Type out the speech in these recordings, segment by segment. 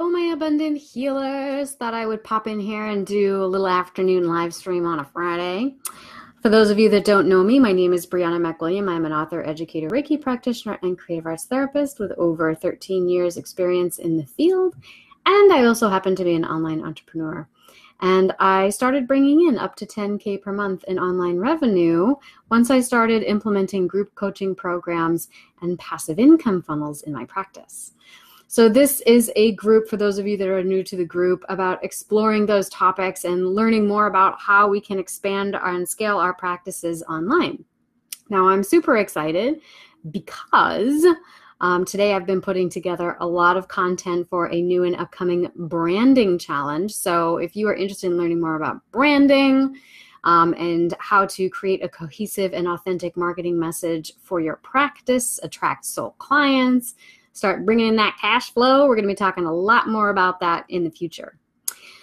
Oh, my abundant healers, thought I would pop in here and do a little afternoon live stream on a Friday. For those of you that don't know me, my name is Brianna McWilliam. I'm an author, educator, Reiki practitioner, and creative arts therapist with over 13 years experience in the field. And I also happen to be an online entrepreneur. And I started bringing in up to 10K per month in online revenue once I started implementing group coaching programs and passive income funnels in my practice. So this is a group, for those of you that are new to the group, about exploring those topics and learning more about how we can expand and scale our practices online. Now, I'm super excited because today I've been putting together a lot of content for a new and upcoming branding challenge. So if you are interested in learning more about branding and how to create a cohesive and authentic marketing message for your practice, attract soul clients, start bringing in that cash flow, we're going to be talking a lot more about that in the future.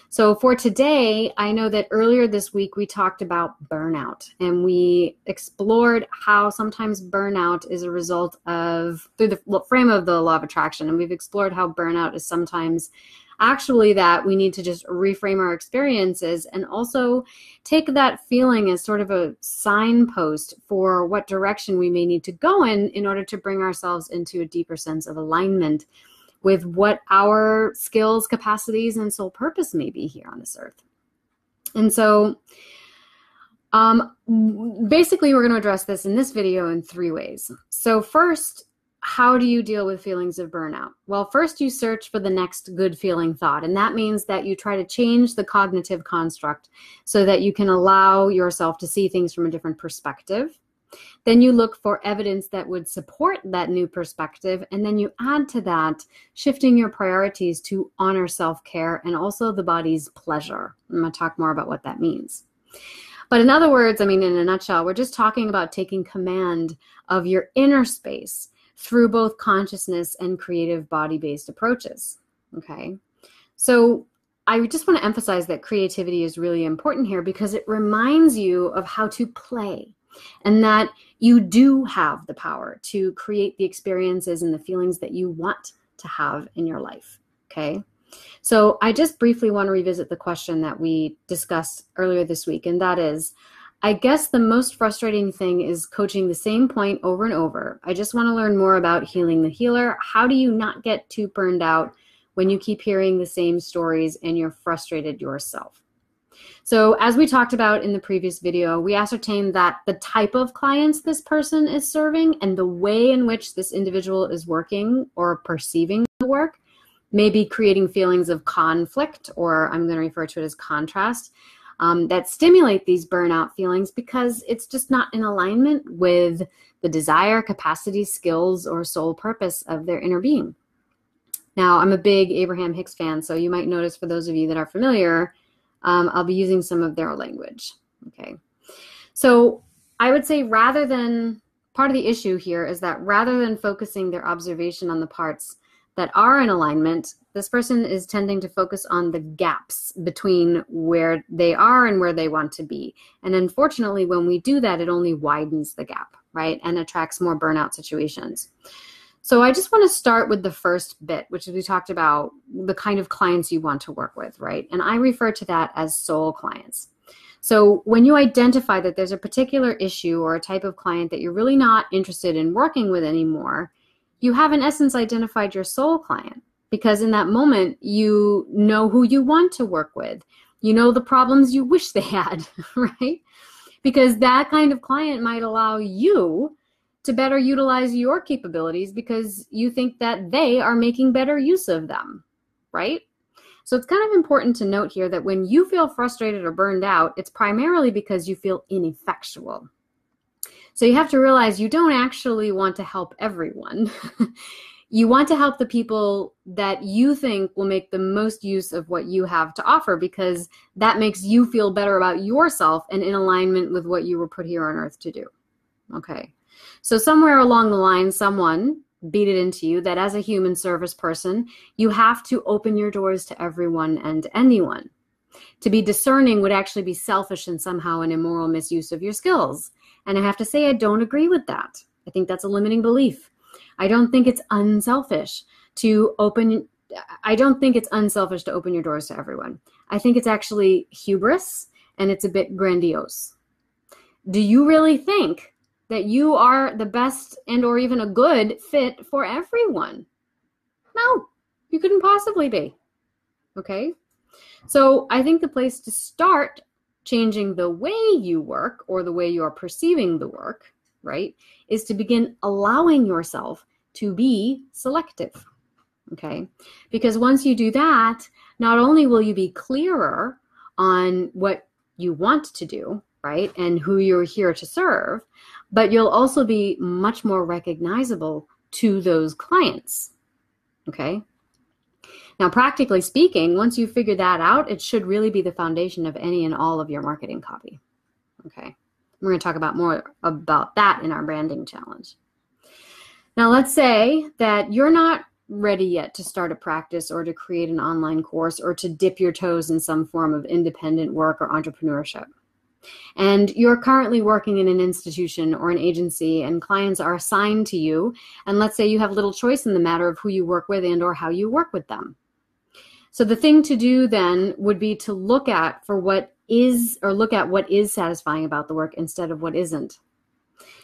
So for today, I know that earlier this week we talked about burnout, and we explored how sometimes burnout is a result of, through the frame of the law of attraction, and we've explored how burnout is sometimes actually that we need to just reframe our experiences and also take that feeling as sort of a signpost for what direction we may need to go in order to bring ourselves into a deeper sense of alignment with what our skills, capacities, and soul purpose may be here on this earth. And so basically we're going to address this in this video in 3 ways. So first, how do you deal with feelings of burnout? Well, first you search for the next good feeling thought, and that means that you try to change the cognitive construct so that you can allow yourself to see things from a different perspective. Then you look for evidence that would support that new perspective, and then you add to that shifting your priorities to honor self-care and also the body's pleasure. I'm going to talk more about what that means. But in other words, in a nutshell, we're just talking about taking command of your inner space through both consciousness and creative body-based approaches, okay? So I just want to emphasize that creativity is really important here because it reminds you of how to play and that you do have the power to create the experiences and the feelings that you want to have in your life, okay? So I just briefly want to revisit the question that we discussed earlier this week, and that is, I guess the most frustrating thing is coaching the same point over and over. I just want to learn more about healing the healer. How do you not get too burned out when you keep hearing the same stories and you're frustrated yourself? So as we talked about in the previous video, we ascertained that the type of clients this person is serving and the way in which this individual is working or perceiving the work may be creating feelings of conflict, or I'm going to refer to it as contrast, that stimulate these burnout feelings because it's just not in alignment with the desire, capacity, skills, or soul purpose of their inner being. Now, I'm a big Abraham Hicks fan, so you might notice, for those of you that are familiar, I'll be using some of their language, okay? So I would say part of the issue here is that rather than focusing their observation on the parts that are in alignment, this person is tending to focus on the gaps between where they are and where they want to be. And unfortunately, when we do that, it only widens the gap, right? And attracts more burnout situations. So I just want to start with the first bit, which is we talked about the kind of clients you want to work with, right? And I refer to that as soul clients. So when you identify that there's a particular issue or a type of client that you're really not interested in working with anymore, you have in essence identified your soul client, because in that moment, you know who you want to work with. You know the problems you wish they had, right? Because that kind of client might allow you to better utilize your capabilities because you think that they are making better use of them, right? So it's kind of important to note here that when you feel frustrated or burned out, it's primarily because you feel ineffectual. So you have to realize you don't actually want to help everyone. You want to help the people that you think will make the most use of what you have to offer, because that makes you feel better about yourself and in alignment with what you were put here on earth to do. Okay. So somewhere along the line, someone beat it into you that as a human service person, you have to open your doors to everyone and anyone. To be discerning would actually be selfish and somehow an immoral misuse of your skills. And I have to say, I don't agree with that. I think that's a limiting belief. I don't think it's unselfish to open I don't think it's unselfish to open your doors to everyone. I think it's actually hubris and it's a bit grandiose. Do you really think that you are the best and or even a good fit for everyone? No, you couldn't possibly be. Okay? So I think the place to start changing the way you work or the way you're perceiving the work, right, is to begin allowing yourself to be selective. Okay? Because once you do that, not only will you be clearer on what you want to do, right, and who you're here to serve, but you'll also be much more recognizable to those clients. Okay? Now, practically speaking, once you figure that out, it should really be the foundation of any and all of your marketing copy. Okay? We're going to talk about more about that in our branding challenge. Now, let's say that you're not ready yet to start a practice or to create an online course or to dip your toes in some form of independent work or entrepreneurship. And you're currently working in an institution or an agency and clients are assigned to you. And let's say you have little choice in the matter of who you work with and or how you work with them. So the thing to do then would be to look at what is satisfying about the work instead of what isn't.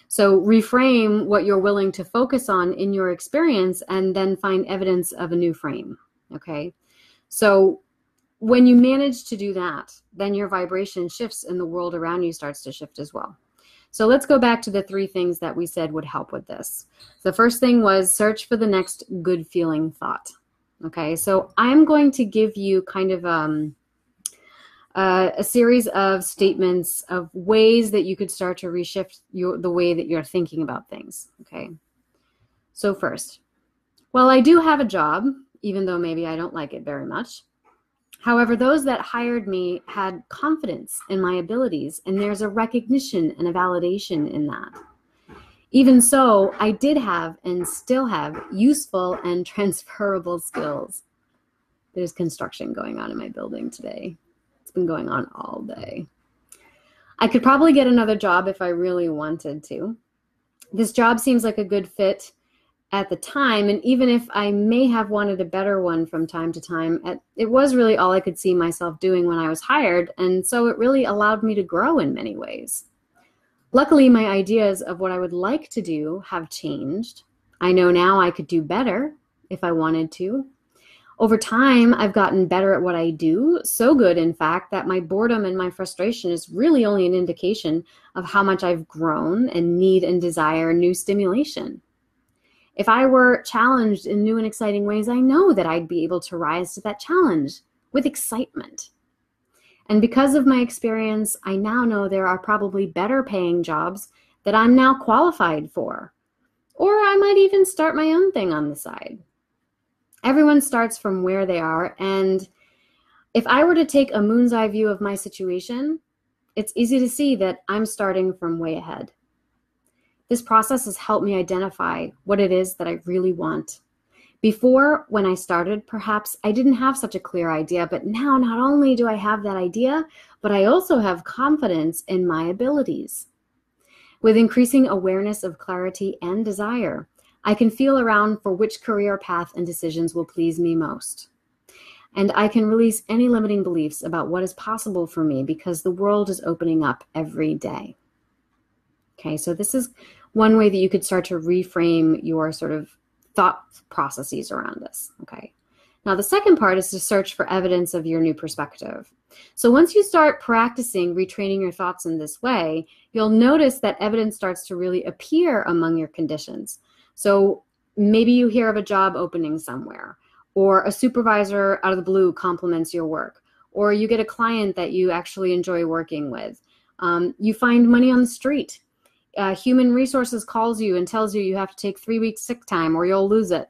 So reframe what you're willing to focus on in your experience and then find evidence of a new frame. Okay? So when you manage to do that, then your vibration shifts and the world around you starts to shift as well. So let's go back to the 3 things that we said would help with this. The first thing was search for the next good feeling thought. Okay, so I'm going to give you kind of a series of statements of ways that you could start to reshift the way that you're thinking about things. Okay, so first, well, I do have a job, even though maybe I don't like it very much. However, those that hired me had confidence in my abilities, and there's a recognition and a validation in that. Even so, I did have and still have useful and transferable skills. There's construction going on in my building today. It's been going on all day. I could probably get another job if I really wanted to. This job seems like a good fit at the time, and even if I may have wanted a better one from time to time, it was really all I could see myself doing when I was hired, and so it really allowed me to grow in many ways. Luckily, my ideas of what I would like to do have changed. I know now I could do better if I wanted to. Over time, I've gotten better at what I do, so good, in fact, that my boredom and my frustration is really only an indication of how much I've grown and need and desire new stimulation. If I were challenged in new and exciting ways, I know that I'd be able to rise to that challenge with excitement. And because of my experience, I now know there are probably better paying jobs that I'm now qualified for. Or I might even start my own thing on the side. Everyone starts from where they are, and if I were to take a moon's eye view of my situation, it's easy to see that I'm starting from way ahead. This process has helped me identify what it is that I really want. Before, when I started, perhaps I didn't have such a clear idea, but now not only do I have that idea, but I also have confidence in my abilities. With increasing awareness of clarity and desire, I can feel around for which career path and decisions will please me most. And I can release any limiting beliefs about what is possible for me because the world is opening up every day. Okay, so this is one way that you could start to reframe your sort of thought processes around this. Okay. Now, the second part is to search for evidence of your new perspective. So once you start practicing retraining your thoughts in this way, you'll notice that evidence starts to really appear among your conditions. So maybe you hear of a job opening somewhere, or a supervisor out of the blue compliments your work, or you get a client that you actually enjoy working with. You find money on the street. Human resources calls you and tells you have to take 3 weeks sick time or you'll lose it.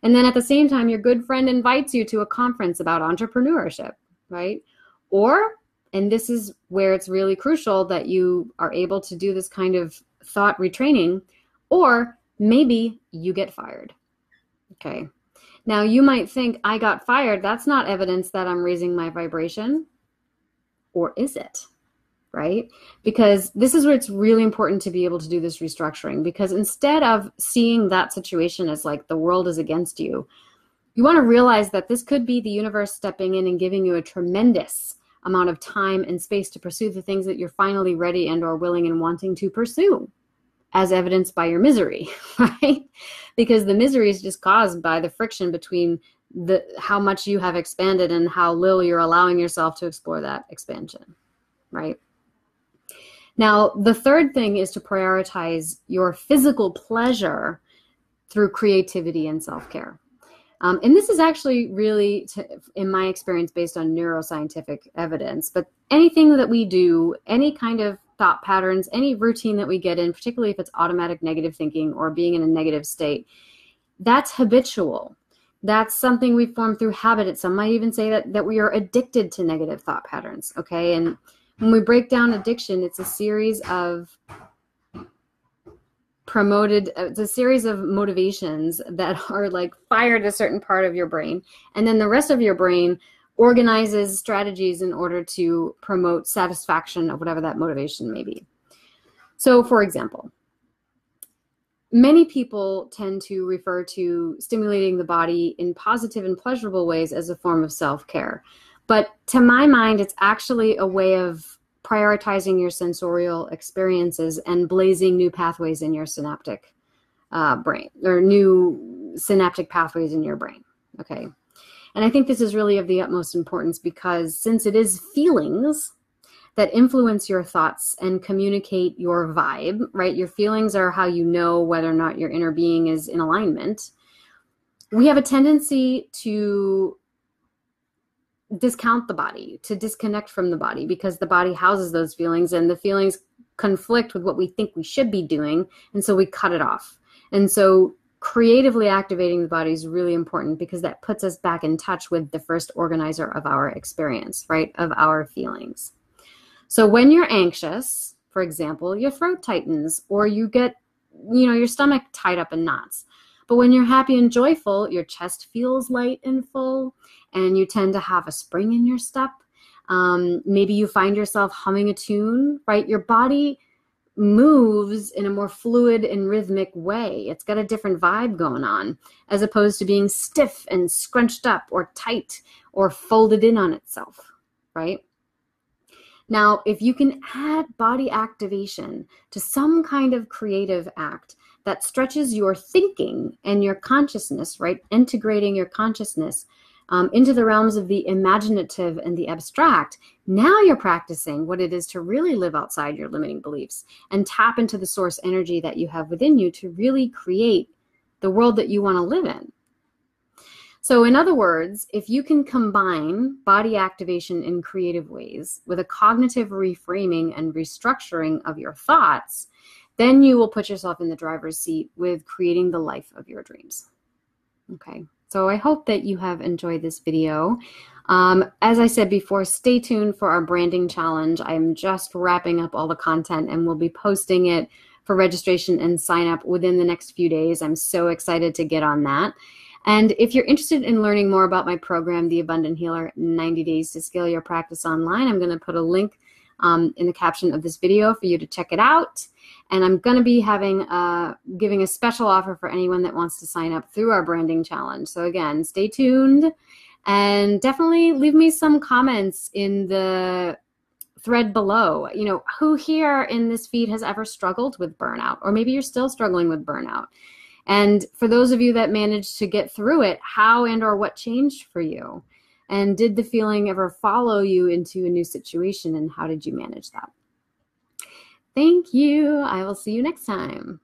And then at the same time, your good friend invites you to a conference about entrepreneurship, right? Or, and this is where it's really crucial that you are able to do this kind of thought retraining, or maybe you get fired. Okay. Now you might think I got fired. That's not evidence that I'm raising my vibration. Or is it? Right? Because this is where it's really important to be able to do this restructuring, because instead of seeing that situation as like the world is against you, You want to realize that this could be the universe stepping in and giving you a tremendous amount of time and space to pursue the things that you're finally ready and or willing and wanting to pursue, as evidenced by your misery, right? Because the misery is just caused by the friction between how much you have expanded and how little you're allowing yourself to explore that expansion, right? Now, the third thing is to prioritize your physical pleasure through creativity and self-care. And this is actually really, in my experience, based on neuroscientific evidence, but anything that we do, any kind of thought patterns, any routine that we get in, particularly if it's automatic negative thinking or being in a negative state, that's habitual. That's something we form through habit. Some might even say that we are addicted to negative thought patterns, okay? And when we break down addiction, it's a series of motivations that are like fired a certain part of your brain, and then the rest of your brain organizes strategies in order to promote satisfaction of whatever that motivation may be. So, for example, many people tend to refer to stimulating the body in positive and pleasurable ways as a form of self-care. But to my mind, it's actually a way of prioritizing your sensorial experiences and blazing new pathways in your synaptic brain, or new synaptic pathways in your brain, okay? And I think this is really of the utmost importance, because since it is feelings that influence your thoughts and communicate your vibe, right? Your feelings are how you know whether or not your inner being is in alignment. We have a tendency to discount the body, to disconnect from the body, because the body houses those feelings, and the feelings conflict with what we think we should be doing, and so we cut it off. And so creatively activating the body is really important, because that puts us back in touch with the first organizer of our experience, right, of our feelings. So when you're anxious, for example, your throat tightens, or you get, your stomach tied up in knots. But when you're happy and joyful, your chest feels light and full, and you tend to have a spring in your step. Maybe you find yourself humming a tune, right? Your body moves in a more fluid and rhythmic way. It's got a different vibe going on, as opposed to being stiff and scrunched up or tight or folded in on itself, right? Now, if you can add body activation to some kind of creative act that stretches your thinking and your consciousness, right? Integrating your consciousness into the realms of the imaginative and the abstract, now you're practicing what it is to really live outside your limiting beliefs and tap into the source energy that you have within you to really create the world that you want to live in. So in other words, if you can combine body activation in creative ways with a cognitive reframing and restructuring of your thoughts, then you will put yourself in the driver's seat with creating the life of your dreams. Okay, so I hope that you have enjoyed this video. As I said before, stay tuned for our branding challenge. I'm just wrapping up all the content, and we'll be posting it for registration and sign up within the next few days. I'm so excited to get on that. And if you're interested in learning more about my program, The Abundant Healer, 90 Days to Scale Your Practice Online, I'm going to put a link in the caption of this video for you to check it out. And I'm going to be giving a special offer for anyone that wants to sign up through our branding challenge. So again, stay tuned, and definitely leave me some comments in the thread below. Who here in this feed has ever struggled with burnout? Or maybe you're still struggling with burnout. And for those of you that managed to get through it, how and or what changed for you? And did the feeling ever follow you into a new situation, and how did you manage that? Thank you. I will see you next time.